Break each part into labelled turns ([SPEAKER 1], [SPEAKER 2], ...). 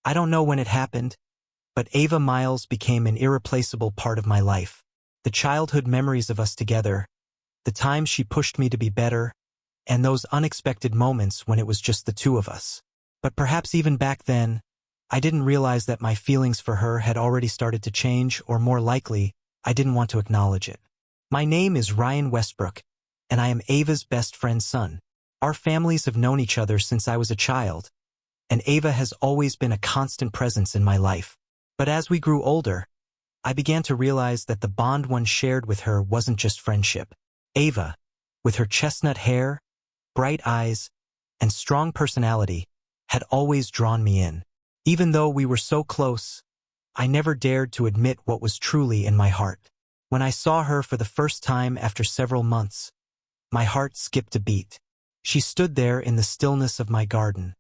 [SPEAKER 1] I don't know when it happened, but Ava Miles became an irreplaceable part of my life. The childhood memories of us together, the times she pushed me to be better, and those unexpected moments when it was just the two of us. But perhaps even back then, I didn't realize that my feelings for her had already started to change, or more likely, I didn't want to acknowledge it. My name is Ryan Westbrook, and I am Ava's best friend's son. Our families have known each other since I was a child, and Ava has always been a constant presence in my life. But as we grew older, I began to realize that the bond one shared with her wasn't just friendship. Ava, with her chestnut hair, bright eyes, and strong personality, had always drawn me in. Even though we were so close, I never dared to admit what was truly in my heart. When I saw her for the first time after several months, my heart skipped a beat. She stood there in the stillness of my garden,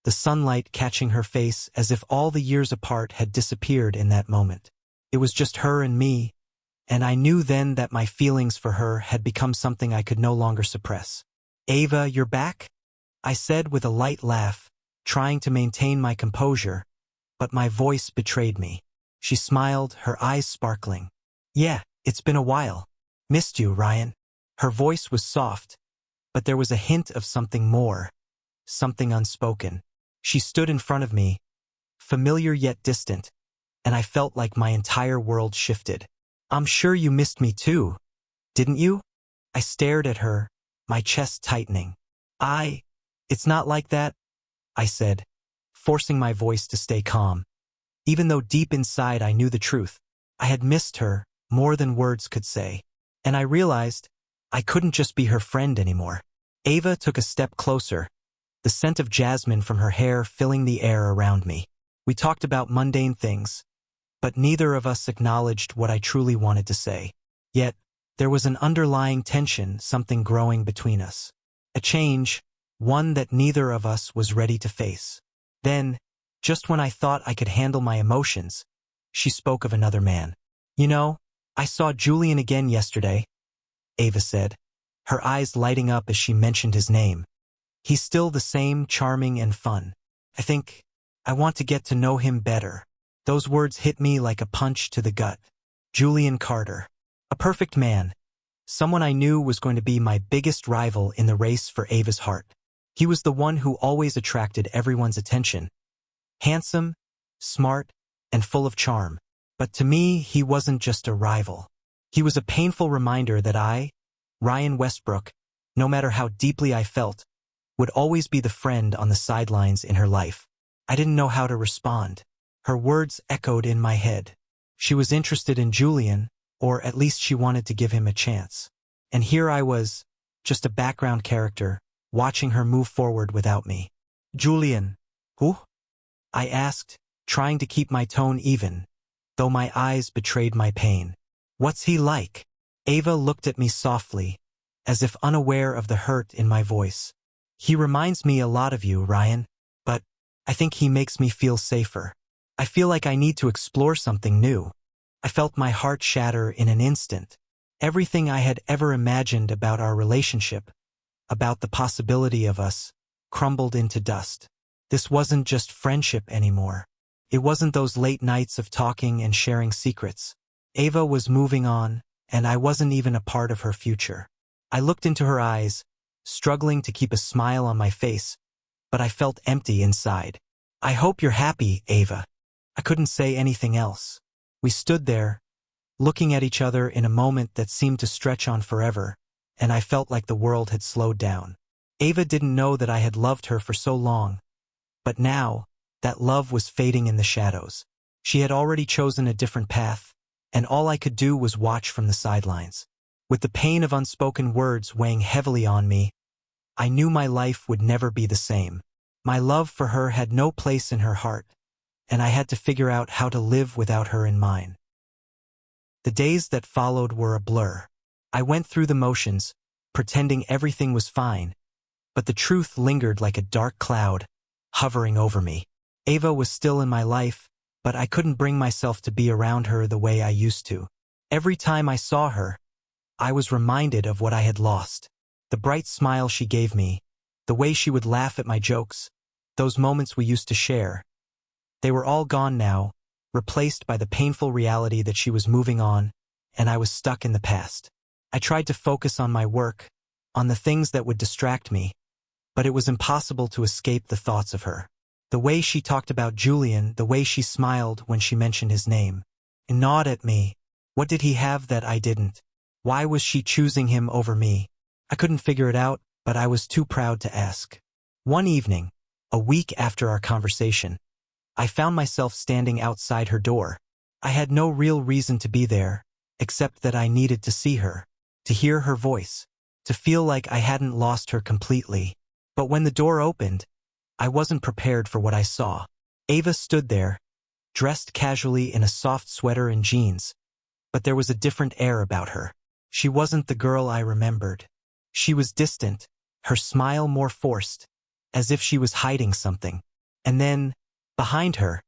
[SPEAKER 1] the sunlight catching her face as if all the years apart had disappeared in that moment. It was just her and me, and I knew then that my feelings for her had become something I could no longer suppress. "Ava, you're back?" I said with a light laugh, trying to maintain my composure, but my voice betrayed me. She smiled, her eyes sparkling. "Yeah, it's been a while. Missed you, Ryan." Her voice was soft, but there was a hint of something more, something unspoken. She stood in front of me, familiar yet distant, and I felt like my entire world shifted. "I'm sure you missed me too, didn't you?" I stared at her, my chest tightening. It's not like that," I said, forcing my voice to stay calm. Even though deep inside I knew the truth, I had missed her more than words could say. And I realized I couldn't just be her friend anymore. Ava took a step closer, the scent of jasmine from her hair filling the air around me. We talked about mundane things, but neither of us acknowledged what I truly wanted to say. Yet, there was an underlying tension, something growing between us. A change, one that neither of us was ready to face. Then, just when I thought I could handle my emotions, she spoke of another man. "You know, I saw Julian again yesterday," Ava said, her eyes lighting up as she mentioned his name. "He's still the same, charming and fun. I think I want to get to know him better." Those words hit me like a punch to the gut. Julian Carter. A perfect man. Someone I knew was going to be my biggest rival in the race for Ava's heart. He was the one who always attracted everyone's attention. Handsome, smart, and full of charm. But to me, he wasn't just a rival. He was a painful reminder that I, Ryan Westbrook, no matter how deeply I felt, would always be the friend on the sidelines in her life. I didn't know how to respond. Her words echoed in my head. She was interested in Julian, or at least she wanted to give him a chance. And here I was, just a background character, watching her move forward without me. "Julian, who?" I asked, trying to keep my tone even, though my eyes betrayed my pain. "What's he like?" Ava looked at me softly, as if unaware of the hurt in my voice. "He reminds me a lot of you, Ryan, but I think he makes me feel safer. I feel like I need to explore something new." I felt my heart shatter in an instant. Everything I had ever imagined about our relationship, about the possibility of us, crumbled into dust. This wasn't just friendship anymore. It wasn't those late nights of talking and sharing secrets. Ava was moving on, and I wasn't even a part of her future. I looked into her eyes, struggling to keep a smile on my face, but I felt empty inside. "I hope you're happy, Ava." I couldn't say anything else. We stood there, looking at each other in a moment that seemed to stretch on forever, and I felt like the world had slowed down. Ava didn't know that I had loved her for so long, but now, that love was fading in the shadows. She had already chosen a different path, and all I could do was watch from the sidelines. With the pain of unspoken words weighing heavily on me, I knew my life would never be the same. My love for her had no place in her heart, and I had to figure out how to live without her in mine. The days that followed were a blur. I went through the motions, pretending everything was fine, but the truth lingered like a dark cloud, hovering over me. Ava was still in my life, but I couldn't bring myself to be around her the way I used to. Every time I saw her, I was reminded of what I had lost. The bright smile she gave me, the way she would laugh at my jokes, those moments we used to share. They were all gone now, replaced by the painful reality that she was moving on, and I was stuck in the past. I tried to focus on my work, on the things that would distract me, but it was impossible to escape the thoughts of her. The way she talked about Julian, the way she smiled when she mentioned his name, and gnawed at me. What did he have that I didn't? Why was she choosing him over me? I couldn't figure it out, but I was too proud to ask. One evening, a week after our conversation, I found myself standing outside her door. I had no real reason to be there, except that I needed to see her, to hear her voice, to feel like I hadn't lost her completely. But when the door opened, I wasn't prepared for what I saw. Ava stood there, dressed casually in a soft sweater and jeans, but there was a different air about her. She wasn't the girl I remembered. She was distant, her smile more forced, as if she was hiding something. And then, behind her,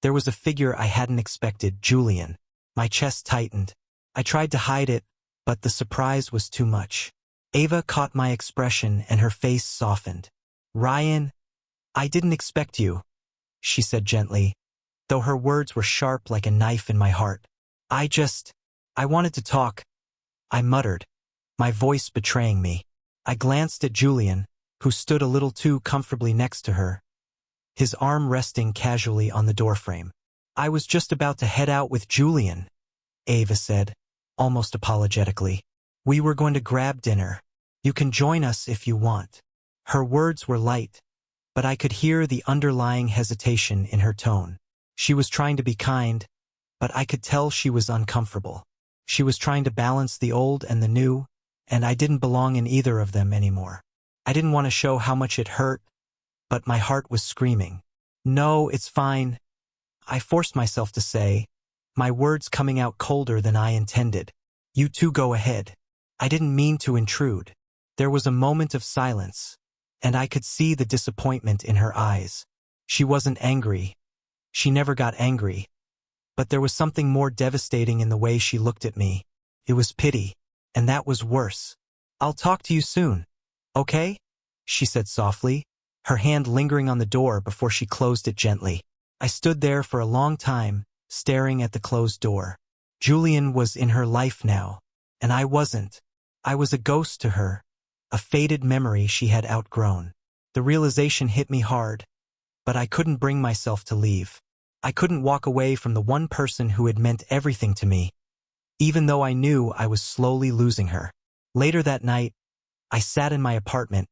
[SPEAKER 1] there was a figure I hadn't expected, Julian. My chest tightened. I tried to hide it, but the surprise was too much. Ava caught my expression and her face softened. "Ryan, I didn't expect you," she said gently, though her words were sharp like a knife in my heart. I wanted to talk," I muttered, my voice betraying me. I glanced at Julian, who stood a little too comfortably next to her, his arm resting casually on the doorframe. "I was just about to head out with Julian," Ava said, almost apologetically. "We were going to grab dinner. You can join us if you want." Her words were light, but I could hear the underlying hesitation in her tone. She was trying to be kind, but I could tell she was uncomfortable. She was trying to balance the old and the new, and I didn't belong in either of them anymore. I didn't want to show how much it hurt, but my heart was screaming. "No, it's fine," I forced myself to say, my words coming out colder than I intended. "You two go ahead." I didn't mean to intrude. There was a moment of silence, and I could see the disappointment in her eyes. She wasn't angry. She never got angry. But there was something more devastating in the way she looked at me. It was pity, and that was worse. "I'll talk to you soon, okay?" she said softly, her hand lingering on the door before she closed it gently. I stood there for a long time, staring at the closed door. Julian was in her life now, and I wasn't. I was a ghost to her, a faded memory she had outgrown. The realization hit me hard, but I couldn't bring myself to leave. I couldn't walk away from the one person who had meant everything to me, even though I knew I was slowly losing her. Later that night, I sat in my apartment,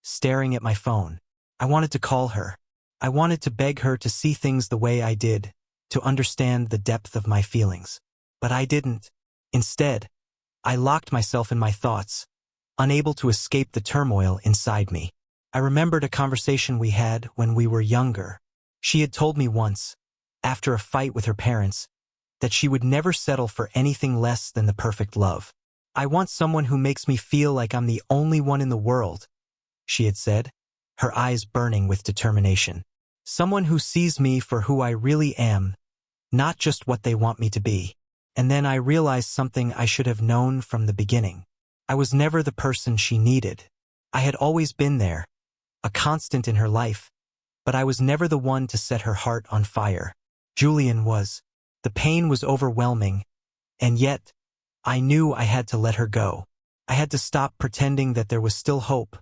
[SPEAKER 1] staring at my phone. I wanted to call her. I wanted to beg her to see things the way I did, to understand the depth of my feelings. But I didn't. Instead, I locked myself in my thoughts, unable to escape the turmoil inside me. I remembered a conversation we had when we were younger. She had told me once, after a fight with her parents, that she would never settle for anything less than the perfect love. "I want someone who makes me feel like I'm the only one in the world," she had said, her eyes burning with determination. "Someone who sees me for who I really am, not just what they want me to be." And then I realized something I should have known from the beginning. I was never the person she needed. I had always been there, a constant in her life, but I was never the one to set her heart on fire. Julian was. The pain was overwhelming, and yet, I knew I had to let her go. I had to stop pretending that there was still hope,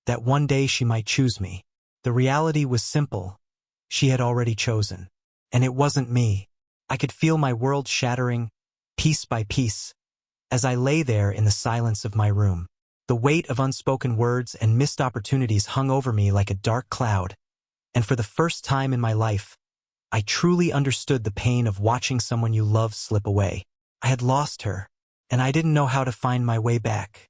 [SPEAKER 1] that one day she might choose me. The reality was simple. She had already chosen. And it wasn't me. I could feel my world shattering, piece by piece, as I lay there in the silence of my room. The weight of unspoken words and missed opportunities hung over me like a dark cloud, and for the first time in my life, I truly understood the pain of watching someone you love slip away. I had lost her, and I didn't know how to find my way back.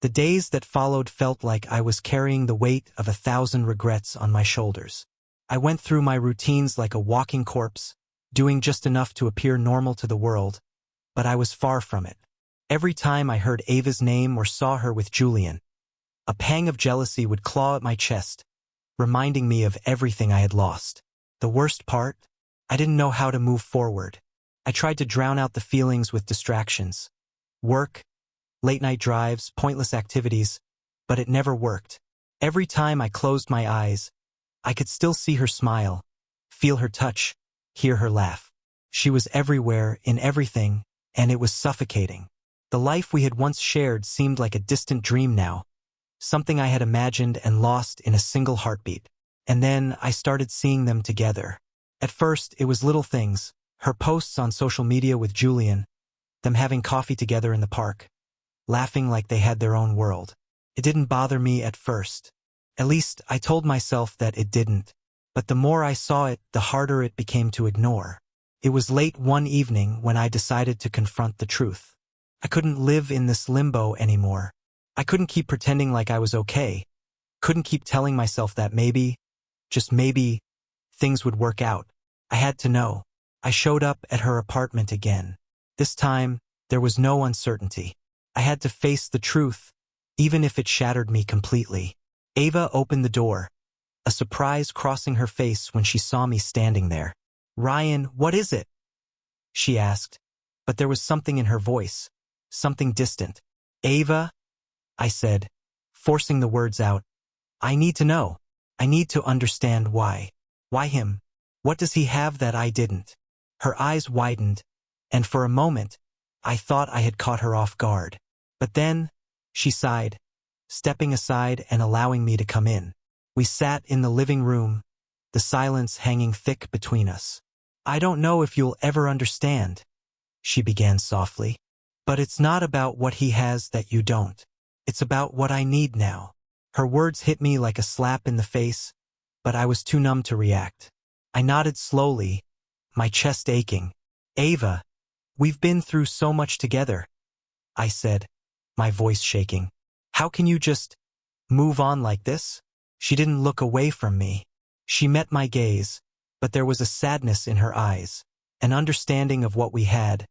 [SPEAKER 1] The days that followed felt like I was carrying the weight of 1,000 regrets on my shoulders. I went through my routines like a walking corpse, doing just enough to appear normal to the world, but I was far from it. Every time I heard Ava's name or saw her with Julian, a pang of jealousy would claw at my chest, reminding me of everything I had lost. The worst part? I didn't know how to move forward. I tried to drown out the feelings with distractions. Work, late-night drives, pointless activities, but it never worked. Every time I closed my eyes, I could still see her smile, feel her touch, hear her laugh. She was everywhere, in everything, and it was suffocating. The life we had once shared seemed like a distant dream now, something I had imagined and lost in a single heartbeat. And then I started seeing them together. At first, it was little things, her posts on social media with Julian, them having coffee together in the park, laughing like they had their own world. It didn't bother me at first. At least, I told myself that it didn't. But the more I saw it, the harder it became to ignore. It was late one evening when I decided to confront the truth. I couldn't live in this limbo anymore. I couldn't keep pretending like I was okay. Couldn't keep telling myself that maybe, just maybe, things would work out. I had to know. I showed up at her apartment again. This time, there was no uncertainty. I had to face the truth, even if it shattered me completely. Ava opened the door, a surprise crossing her face when she saw me standing there. "Ryan, what is it?" she asked, but there was something in her voice, something distant. "Ava," I said, forcing the words out. "I need to know. I need to understand why. Why him? What does he have that I didn't?" Her eyes widened, and for a moment, I thought I had caught her off guard. But then, she sighed, stepping aside and allowing me to come in. We sat in the living room, the silence hanging thick between us. "I don't know if you'll ever understand," she began softly, "but it's not about what he has that you don't. It's about what I need now." Her words hit me like a slap in the face, but I was too numb to react. I nodded slowly, my chest aching. "Ava, we've been through so much together," I said, my voice shaking. "How can you just move on like this?" She didn't look away from me. She met my gaze, but there was a sadness in her eyes, an understanding of what we had,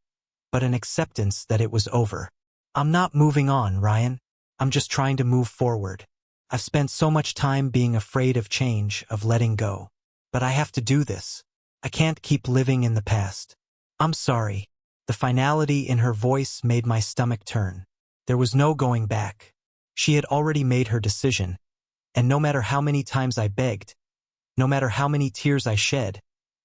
[SPEAKER 1] but an acceptance that it was over. "I'm not moving on, Ryan. I'm just trying to move forward. I've spent so much time being afraid of change, of letting go. But I have to do this. I can't keep living in the past. I'm sorry." The finality in her voice made my stomach turn. There was no going back. She had already made her decision, and no matter how many times I begged, no matter how many tears I shed,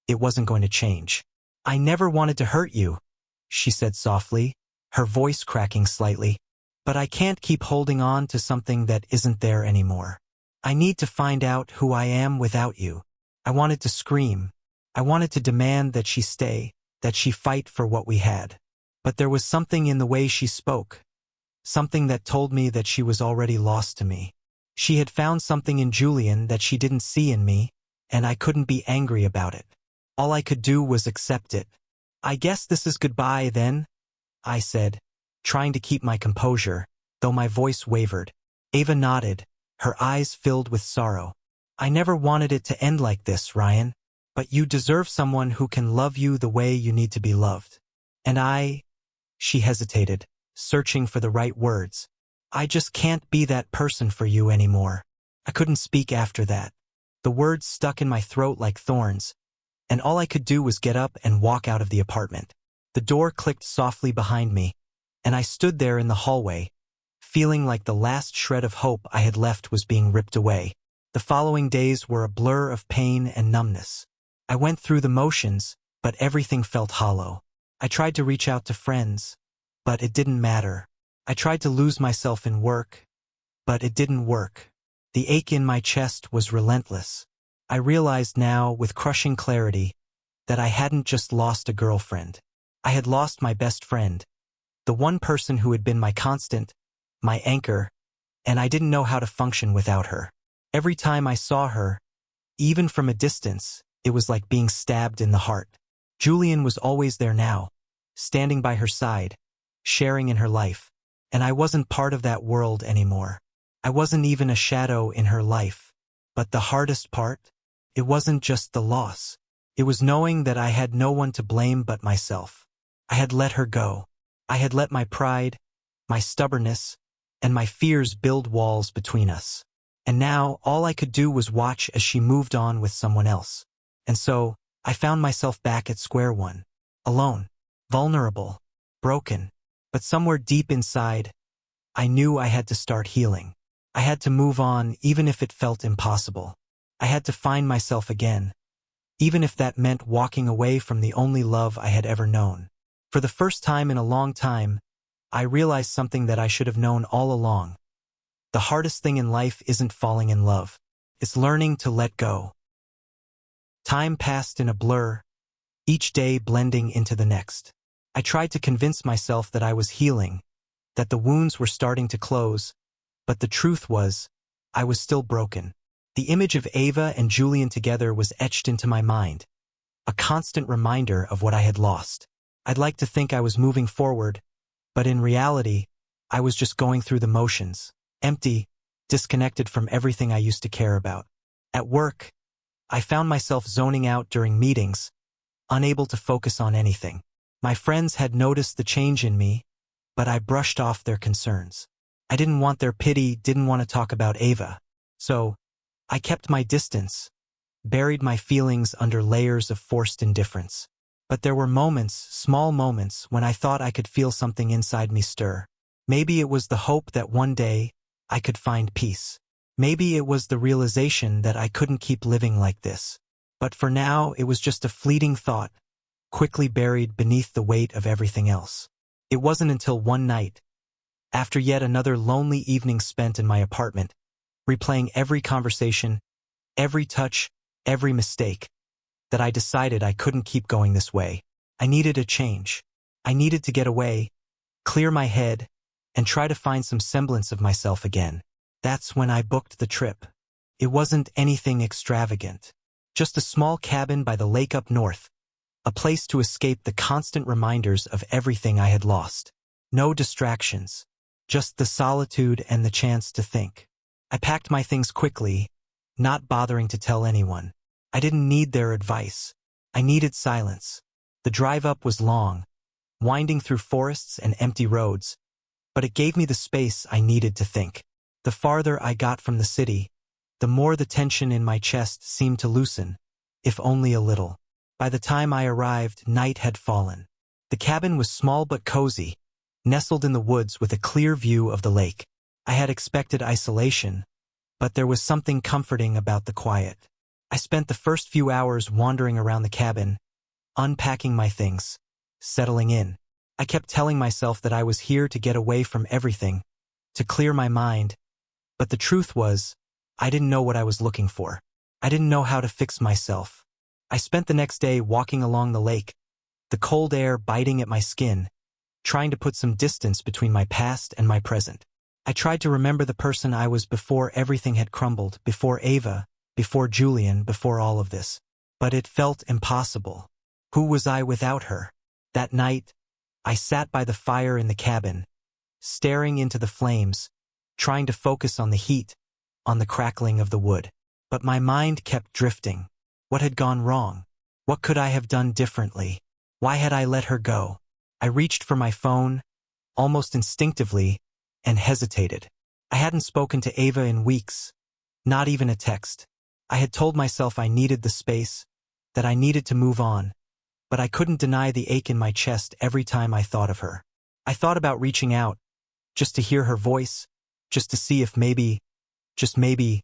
[SPEAKER 1] it wasn't going to change. "I never wanted to hurt you," she said softly, her voice cracking slightly. "But I can't keep holding on to something that isn't there anymore. I need to find out who I am without you." I wanted to scream. I wanted to demand that she stay, that she fight for what we had. But there was something in the way she spoke, something that told me that she was already lost to me. She had found something in Julian that she didn't see in me, and I couldn't be angry about it. All I could do was accept it. "I guess this is goodbye then," I said, trying to keep my composure, though my voice wavered. Ava nodded, her eyes filled with sorrow. "I never wanted it to end like this, Ryan. But you deserve someone who can love you the way you need to be loved. And she hesitated, searching for the right words. "I just can't be that person for you anymore." I couldn't speak after that. The words stuck in my throat like thorns, and all I could do was get up and walk out of the apartment. The door clicked softly behind me, and I stood there in the hallway, feeling like the last shred of hope I had left was being ripped away. The following days were a blur of pain and numbness. I went through the motions, but everything felt hollow. I tried to reach out to friends, but it didn't matter. I tried to lose myself in work, but it didn't work. The ache in my chest was relentless. I realized now, with crushing clarity, that I hadn't just lost a girlfriend. I had lost my best friend, the one person who had been my constant, my anchor, and I didn't know how to function without her. Every time I saw her, even from a distance, it was like being stabbed in the heart. Julian was always there now, standing by her side, sharing in her life, and I wasn't part of that world anymore. I wasn't even a shadow in her life. But the hardest part? It wasn't just the loss. It was knowing that I had no one to blame but myself. I had let her go. I had let my pride, my stubbornness, and my fears build walls between us. And now all I could do was watch as she moved on with someone else. And so, I found myself back at square one, alone, vulnerable, broken. But somewhere deep inside, I knew I had to start healing. I had to move on even if it felt impossible. I had to find myself again, even if that meant walking away from the only love I had ever known. For the first time in a long time, I realized something that I should have known all along. The hardest thing in life isn't falling in love. It's learning to let go. Time passed in a blur, each day blending into the next. I tried to convince myself that I was healing, that the wounds were starting to close, but the truth was, I was still broken. The image of Ava and Julian together was etched into my mind, a constant reminder of what I had lost. I'd like to think I was moving forward, but in reality, I was just going through the motions, empty, disconnected from everything I used to care about. At work, I found myself zoning out during meetings, unable to focus on anything. My friends had noticed the change in me, but I brushed off their concerns. I didn't want their pity, didn't want to talk about Ava. So, I kept my distance, buried my feelings under layers of forced indifference. But there were moments, small moments, when I thought I could feel something inside me stir. Maybe it was the hope that one day I could find peace. Maybe it was the realization that I couldn't keep living like this. But for now, it was just a fleeting thought, quickly buried beneath the weight of everything else. It wasn't until one night, after yet another lonely evening spent in my apartment, replaying every conversation, every touch, every mistake, that I decided I couldn't keep going this way. I needed a change. I needed to get away, clear my head, and try to find some semblance of myself again. That's when I booked the trip. It wasn't anything extravagant. Just a small cabin by the lake up north, a place to escape the constant reminders of everything I had lost. No distractions, just the solitude and the chance to think. I packed my things quickly, not bothering to tell anyone. I didn't need their advice. I needed silence. The drive up was long, winding through forests and empty roads, but it gave me the space I needed to think. The farther I got from the city, the more the tension in my chest seemed to loosen, if only a little. By the time I arrived, night had fallen. The cabin was small but cozy, nestled in the woods with a clear view of the lake. I had expected isolation, but there was something comforting about the quiet. I spent the first few hours wandering around the cabin, unpacking my things, settling in. I kept telling myself that I was here to get away from everything, to clear my mind, but the truth was, I didn't know what I was looking for. I didn't know how to fix myself. I spent the next day walking along the lake, the cold air biting at my skin, trying to put some distance between my past and my present. I tried to remember the person I was before everything had crumbled, before Ava, before Julian, before all of this. But it felt impossible. Who was I without her? That night, I sat by the fire in the cabin, staring into the flames, trying to focus on the heat, on the crackling of the wood. But my mind kept drifting. What had gone wrong? What could I have done differently? Why had I let her go? I reached for my phone, almost instinctively, and hesitated. I hadn't spoken to Ava in weeks, not even a text. I had told myself I needed the space, that I needed to move on, but I couldn't deny the ache in my chest every time I thought of her. I thought about reaching out, just to hear her voice, just to see if maybe, just maybe,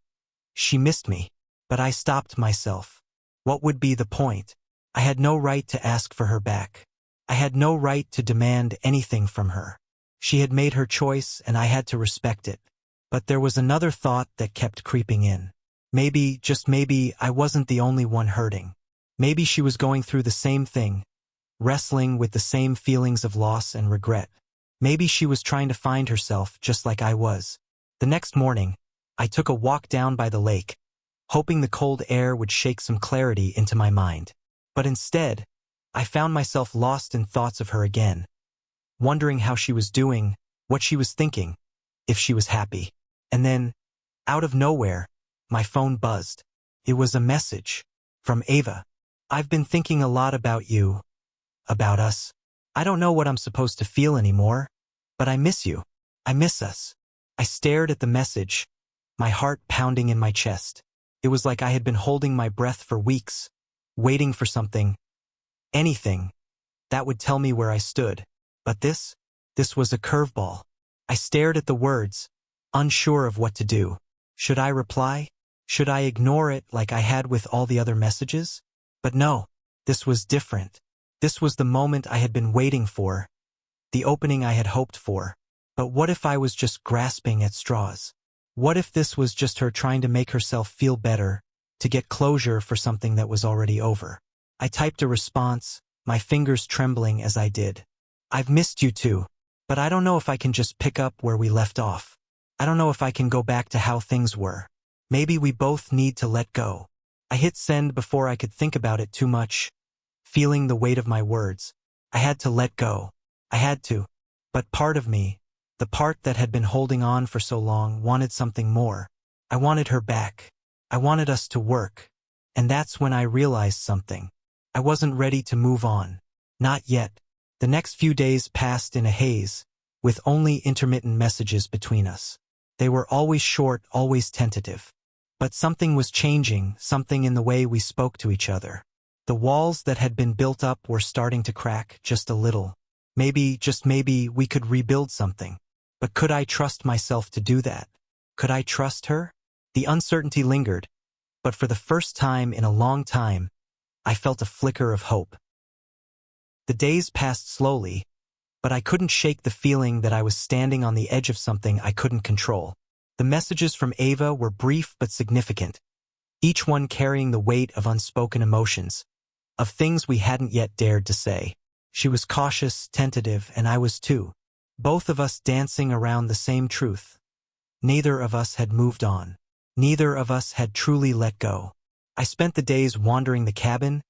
[SPEAKER 1] she missed me. But I stopped myself. What would be the point? I had no right to ask for her back. I had no right to demand anything from her. She had made her choice and I had to respect it. But there was another thought that kept creeping in. Maybe, just maybe, I wasn't the only one hurting. Maybe she was going through the same thing, wrestling with the same feelings of loss and regret. Maybe she was trying to find herself just like I was. The next morning, I took a walk down by the lake, hoping the cold air would shake some clarity into my mind. But instead, I found myself lost in thoughts of her again, wondering how she was doing, what she was thinking, if she was happy. And then, out of nowhere, my phone buzzed. It was a message from Ava. I've been thinking a lot about you, about us. I don't know what I'm supposed to feel anymore, but I miss you. I miss us. I stared at the message, my heart pounding in my chest. It was like I had been holding my breath for weeks, waiting for something, anything, that would tell me where I stood. But this was a curveball. I stared at the words, unsure of what to do. Should I reply? Should I ignore it like I had with all the other messages? But no, this was different. This was the moment I had been waiting for, the opening I had hoped for. But what if I was just grasping at straws? What if this was just her trying to make herself feel better, to get closure for something that was already over? I typed a response, my fingers trembling as I did. I've missed you too, but I don't know if I can just pick up where we left off. I don't know if I can go back to how things were. Maybe we both need to let go. I hit send before I could think about it too much, feeling the weight of my words. I had to let go. I had to. But part of me, the part that had been holding on for so long, wanted something more. I wanted her back. I wanted us to work. And that's when I realized something. I wasn't ready to move on. Not yet. The next few days passed in a haze, with only intermittent messages between us. They were always short, always tentative. But something was changing, something in the way we spoke to each other. The walls that had been built up were starting to crack just a little. Maybe, just maybe, we could rebuild something. But could I trust myself to do that? Could I trust her? The uncertainty lingered, but for the first time in a long time, I felt a flicker of hope. The days passed slowly, but I couldn't shake the feeling that I was standing on the edge of something I couldn't control. The messages from Ava were brief but significant, each one carrying the weight of unspoken emotions, of things we hadn't yet dared to say. She was cautious, tentative, and I was too. Both of us dancing around the same truth. Neither of us had moved on. Neither of us had truly let go. I spent the days wandering the cabin,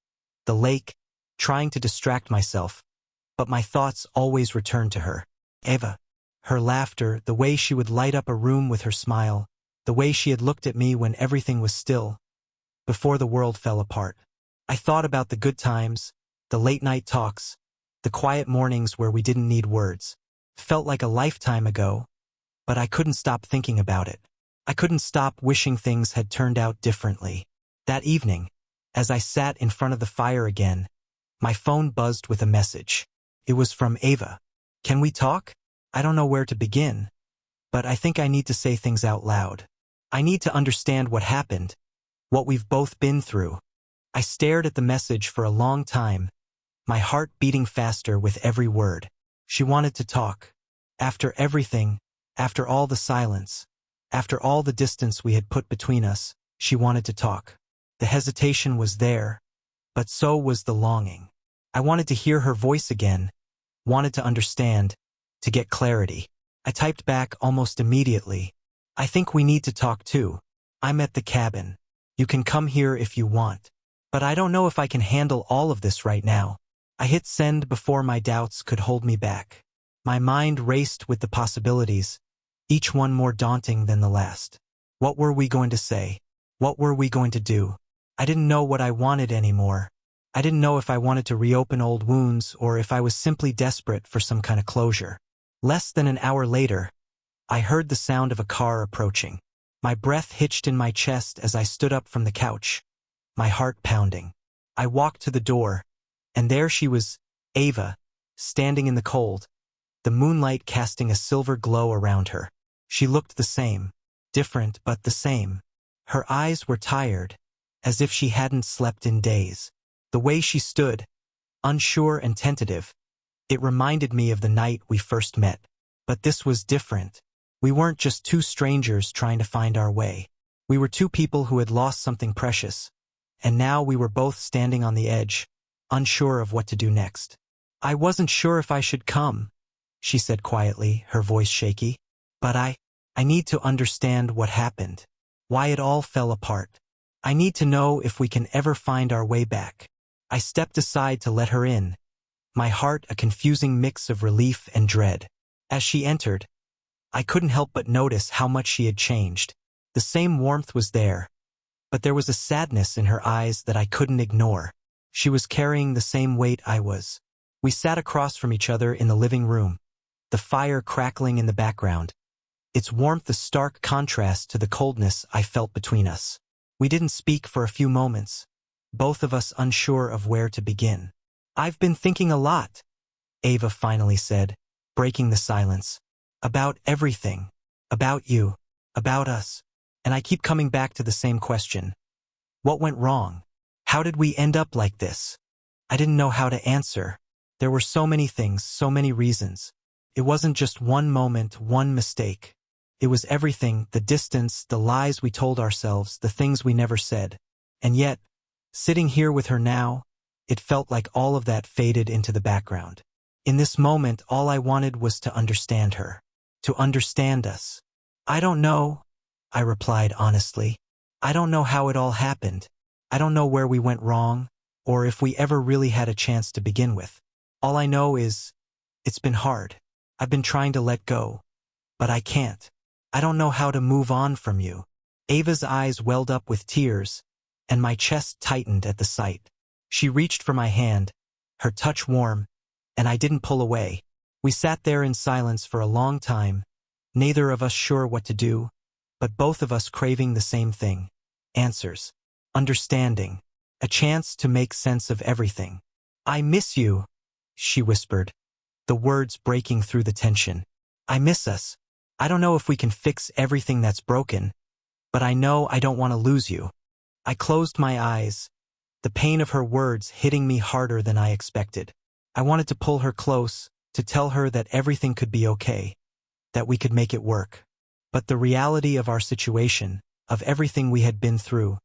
[SPEAKER 1] the lake, trying to distract myself, but my thoughts always returned to her. Ava. Her laughter, the way she would light up a room with her smile, the way she had looked at me when everything was still, before the world fell apart. I thought about the good times, the late-night talks, the quiet mornings where we didn't need words. Felt like a lifetime ago, but I couldn't stop thinking about it. I couldn't stop wishing things had turned out differently. That evening, as I sat in front of the fire again, my phone buzzed with a message. It was from Ava. Can we talk? I don't know where to begin, but I think I need to say things out loud. I need to understand what happened, what we've both been through. I stared at the message for a long time, my heart beating faster with every word. She wanted to talk. After everything, after all the silence, after all the distance we had put between us, she wanted to talk. The hesitation was there, but so was the longing. I wanted to hear her voice again, wanted to understand, to get clarity. I typed back almost immediately. I think we need to talk too. I'm at the cabin. You can come here if you want. But I don't know if I can handle all of this right now. I hit send before my doubts could hold me back. My mind raced with the possibilities, each one more daunting than the last. What were we going to say? What were we going to do? I didn't know what I wanted anymore. I didn't know if I wanted to reopen old wounds or if I was simply desperate for some kind of closure. Less than an hour later, I heard the sound of a car approaching. My breath hitched in my chest as I stood up from the couch, my heart pounding. I walked to the door, and there she was, Ava, standing in the cold, the moonlight casting a silver glow around her. She looked the same, different but the same. Her eyes were tired, as if she hadn't slept in days. The way she stood, unsure and tentative, it reminded me of the night we first met. But this was different. We weren't just two strangers trying to find our way. We were two people who had lost something precious, and now we were both standing on the edge, unsure of what to do next. I wasn't sure if I should come, she said quietly, her voice shaky. But I need to understand what happened, why it all fell apart. I need to know if we can ever find our way back. I stepped aside to let her in, my heart a confusing mix of relief and dread. As she entered, I couldn't help but notice how much she had changed. The same warmth was there, but there was a sadness in her eyes that I couldn't ignore. She was carrying the same weight I was. We sat across from each other in the living room, the fire crackling in the background, its warmth a stark contrast to the coldness I felt between us. We didn't speak for a few moments, both of us unsure of where to begin. I've been thinking a lot, Ava finally said, breaking the silence. About everything. About you. About us. And I keep coming back to the same question. What went wrong? How did we end up like this? I didn't know how to answer. There were so many things, so many reasons. It wasn't just one moment, one mistake. It was everything, the distance, the lies we told ourselves, the things we never said. And yet, sitting here with her now, it felt like all of that faded into the background. In this moment, all I wanted was to understand her, to understand us. I don't know, I replied honestly. I don't know how it all happened. I don't know where we went wrong, or if we ever really had a chance to begin with. All I know is, it's been hard. I've been trying to let go, but I can't. I don't know how to move on from you. Ava's eyes welled up with tears, and my chest tightened at the sight. She reached for my hand, her touch warm, and I didn't pull away. We sat there in silence for a long time, neither of us sure what to do, but both of us craving the same thing. Answers. Understanding. A chance to make sense of everything. I miss you, she whispered, the words breaking through the tension. I miss us. I don't know if we can fix everything that's broken, but I know I don't want to lose you. I closed my eyes, the pain of her words hitting me harder than I expected. I wanted to pull her close, to tell her that everything could be okay, that we could make it work. But the reality of our situation, of everything we had been through,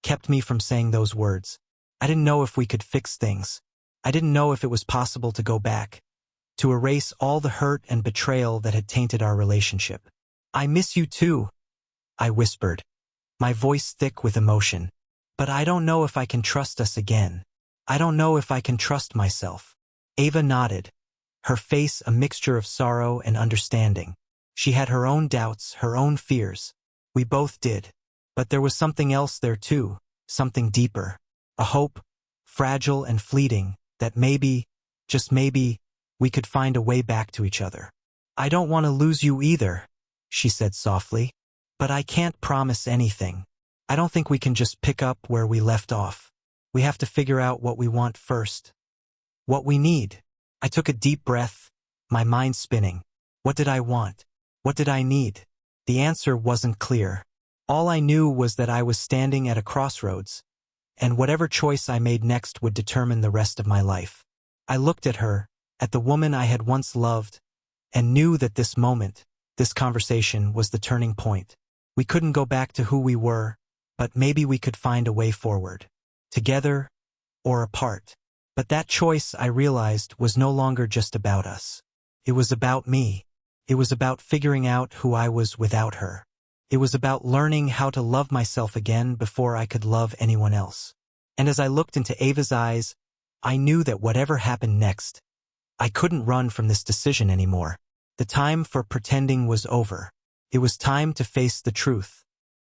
[SPEAKER 1] kept me from saying those words. I didn't know if we could fix things. I didn't know if it was possible to go back, to erase all the hurt and betrayal that had tainted our relationship. I miss you too, I whispered, my voice thick with emotion. But I don't know if I can trust us again. I don't know if I can trust myself. Ava nodded, her face a mixture of sorrow and understanding. She had her own doubts, her own fears. We both did. But there was something else there too, something deeper. A hope, fragile and fleeting, that maybe, just maybe, we could find a way back to each other. I don't want to lose you either, she said softly. But I can't promise anything. I don't think we can just pick up where we left off. We have to figure out what we want first. What we need. I took a deep breath, my mind spinning. What did I want? What did I need? The answer wasn't clear. All I knew was that I was standing at a crossroads, and whatever choice I made next would determine the rest of my life. I looked at her, at the woman I had once loved, and knew that this moment, this conversation, was the turning point. We couldn't go back to who we were, but maybe we could find a way forward. Together or apart. But that choice, I realized, was no longer just about us. It was about me. It was about figuring out who I was without her. It was about learning how to love myself again before I could love anyone else. And as I looked into Ava's eyes, I knew that whatever happened next, I couldn't run from this decision anymore. The time for pretending was over. It was time to face the truth.